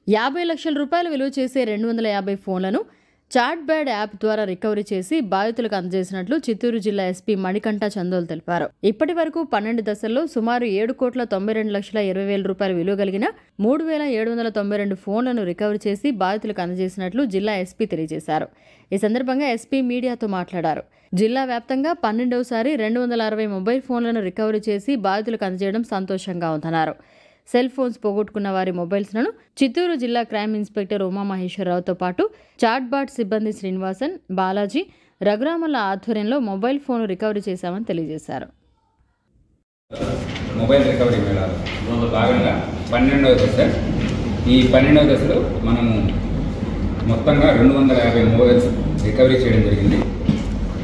50 లక్షల రూపాయలు విలువ చేసే 250 ఫోన్లను చాట్బ్యాడ్ యాప్ ద్వారా రికవరీ చేసి బాధితులకు అందజేసినట్లు చిత్తూరు జిల్లా ఎస్పీ మణికంఠ చందోల్ తెలిపారు. ఇప్పటి వరకు 12 దశల్లో సుమారు 7,92,20,000 రూపాయల విలువ కలిగిన 3,792 ఫోన్లను రికవరీ చేసి బాధితులకు అందజేసినట్లు జిల్లా ఎస్పీ తెలియజేశారు. ఈ సందర్భంగా ఎస్పీ మీడియాతో మాట్లాడారు. జిల్లా వ్యాప్తంగా 12వసారి 260 మొబైల్ ఫోన్లను రికవరీ చేసి బాధితులకు అందజేయడం సంతోషంగా ఉందన్నారు. సెల్ ఫోన్స్ పోగొట్టుకున్న వారి మొబైల్స్లను చిత్తూరు జిల్లా క్రైమ్ ఇన్స్పెక్టర్ ఉమామహేశ్వరరావుతో పాటు చాట్బాట్ సిబ్బంది శ్రీనివాసన్, బాలాజీ, రఘురామల ఆధ్వర్యంలో మొబైల్ ఫోన్ రికవరీ చేశామని తెలియజేశారు. మొబైల్ రికవరీ మేళాలో భాగంగా 12వ దశ. ఈ 12వ దశలో మనము మొత్తంగా 250 మొబైల్స్ రికవరీ చేయడం జరిగింది.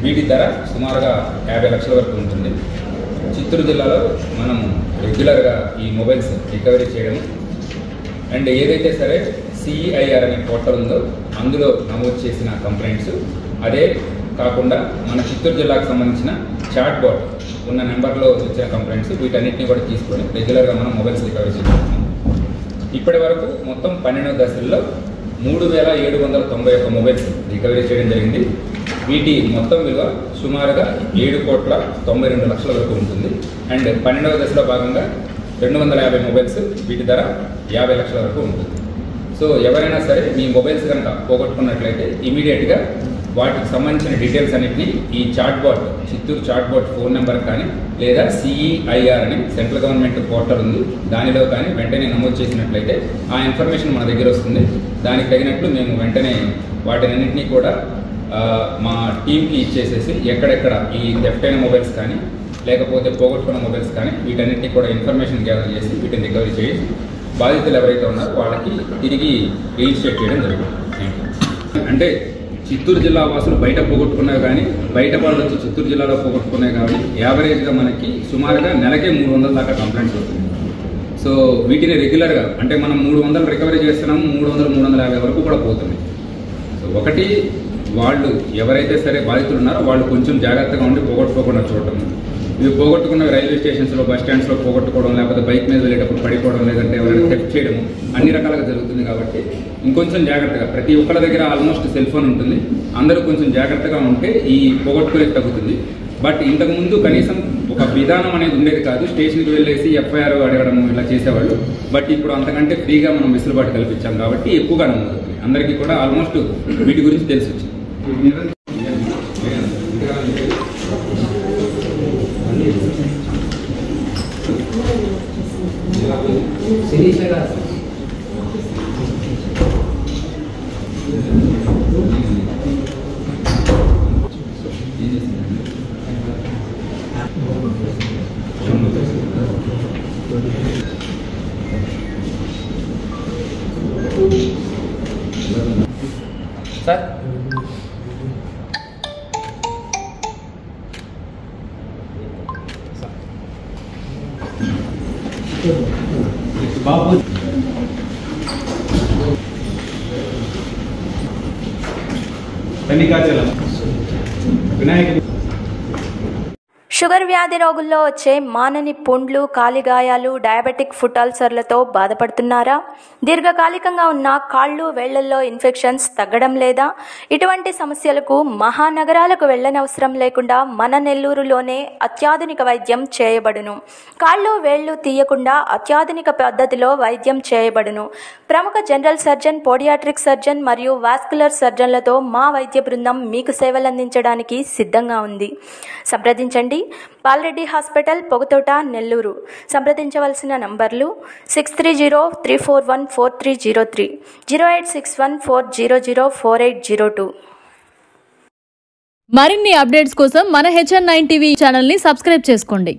వీటి ధర సుమారుగా 50 లక్షల వరకు ఉంటుంది. చిత్తూరు జిల్లాలో మనము రెగ్యులర్గా ఈ మొబైల్స్ రికవరీ చేయడం అండ్ ఏదైతే సరే CEIR అనే పోర్టల్ ఉందో అందులో నమోదు చేసిన కంప్లైంట్స్, అదే కాకుండా మన చిత్తూరు జిల్లాకు సంబంధించిన చాట్ బాట్ ఉన్న నెంబర్లో వచ్చిన కంప్లైంట్స్ వీటన్నిటిని కూడా తీసుకొని రెగ్యులర్గా మనం మొబైల్స్ రికవరీ చేస్తున్నాము. ఇప్పటి వరకు మొత్తం 12 దశల్లో 3,791 మొబైల్స్ రికవరీ చేయడం జరిగింది. వీటి మొత్తం విలువ సుమారుగా 7,92,00,000 వరకు ఉంటుంది. అండ్ 12వ దశలో భాగంగా 250 మొబైల్స్, వీటి ధర 50 లక్షల వరకు ఉంటుంది. సో ఎవరైనా సరే మీ మొబైల్స్ కనుక పోగొట్టుకున్నట్లయితే ఇమీడియట్గా వాటికి సంబంధించిన డీటెయిల్స్ అన్నింటినీ ఈ chatbot, Chittoor chatbot phone number కానీ లేదా CEIR అని సెంట్రల్ గవర్నమెంట్ పోర్టల్ ఉంది, దానిలో కానీ వెంటనే నమోదు చేసినట్లయితే ఆ ఇన్ఫర్మేషన్ మన దగ్గర వస్తుంది. దానికి తగినట్లు మేము వెంటనే వాటినన్నింటినీ కూడా మా టీంకి ఇచ్చేసేసి ఎక్కడెక్కడ ఈ థెఫ్ట్ అయిన మొబైల్స్ కానీ లేకపోతే పోగొట్టుకున్న మొబైల్స్ కానీ వీటన్నిటినీ కూడా ఇన్ఫర్మేషన్ గ్యాదర్ చేసి వీటిని రికవరీ చేసి బాధితులు ఎవరైతే ఉన్నారో వాళ్ళకి తిరిగి రీఇన్స్టేట్ చేయడం జరుగుతుంది. అంటే చిత్తూరు జిల్లా వాసులు బయట పోగొట్టుకున్నవి కానీ బయట వాళ్ళు వచ్చి చిత్తూరు జిల్లాలో పోగొట్టుకున్నవి కానీ యావరేజ్గా మనకి సుమారుగా నెలకే 300 దాకా కంప్లైంట్స్ వస్తుంది. సో వీటిని రెగ్యులర్గా అంటే మనం 300 రికవరీ చేస్తున్నాము, 300, 350 వరకు కూడా పోతుంది. సో ఒకటి వాళ్ళు ఎవరైతే సరే బాధితులు ఉన్నారో వాళ్ళు కొంచెం జాగ్రత్తగా ఉండి పోగొట్టుకోకుండా చూడటం. ఇవి పోగొట్టుకున్న రైల్వే స్టేషన్స్లో, బస్ స్టాండ్స్లో పోగొట్టుకోవడం, లేకపోతే బైక్ మీద వెళ్ళేటప్పుడు పడిపోవడం, లేదంటే ఎవరైనా థెఫ్ట్ చేయడం అన్ని రకాలుగా జరుగుతుంది. కాబట్టి ఇంకొంచెం జాగ్రత్తగా, ప్రతి ఒక్కరి దగ్గర ఆల్మోస్ట్ సెల్ ఫోన్ ఉంటుంది, అందరూ కొంచెం జాగ్రత్తగా ఉంటే ఈ పోగొట్టుకునేది తగ్గుతుంది. బట్ ఇంతకుముందు కనీసం ఒక విధానం అనేది ఉండేది కాదు. స్టేషన్కి వెళ్ళేసి FIR అడగడం ఇలా చేసేవాళ్ళు. బట్ ఇప్పుడు అంతకంటే ఫ్రీగా మనం వెసులుబాటు కల్పించాం కాబట్టి ఎక్కువగా నమ్మవుతుంది. అందరికీ కూడా ఆల్మోస్ట్ వీటి గురించి తెలిసి వచ్చింది. సార్ బాబు తనికాచలం వినాయక షుగర్ వ్యాధి రోగుల్లో వచ్చే మానని పుండ్లు, కాలిగాయాలు, డయాబెటిక్ ఫుట్ అల్సర్లతో బాధపడుతున్నారా? దీర్ఘకాలికంగా ఉన్న కాళ్ళు, వేళ్లల్లో ఇన్ఫెక్షన్స్ తగ్గడం లేదా? ఇటువంటి సమస్యలకు మహానగరాలకు వెళ్లనవసరం లేకుండా మన నెల్లూరులోనే అత్యాధునిక వైద్యం చేయబడును. కాళ్ళు, వేళ్లు తీయకుండా అత్యాధునిక పద్ధతిలో వైద్యం చేయబడును. ప్రముఖ జనరల్ సర్జన్, పోడియాట్రిక్ సర్జన్ మరియు వాస్కులర్ సర్జన్లతో మా వైద్య బృందం మీకు సేవలందించడానికి సిద్ధంగా ఉంది. సంప్రదించండి. పాల్రెడ్డి హాస్పిటల్, పొగతోట, నెల్లూరు. సంప్రదించవలసిన నంబర్లు 6303414303, 08614004802. మరిన్ని అప్డేట్స్ కోసం మన HN9 టీవీ ఛానల్ని సబ్స్క్రైబ్ చేసుకోండి.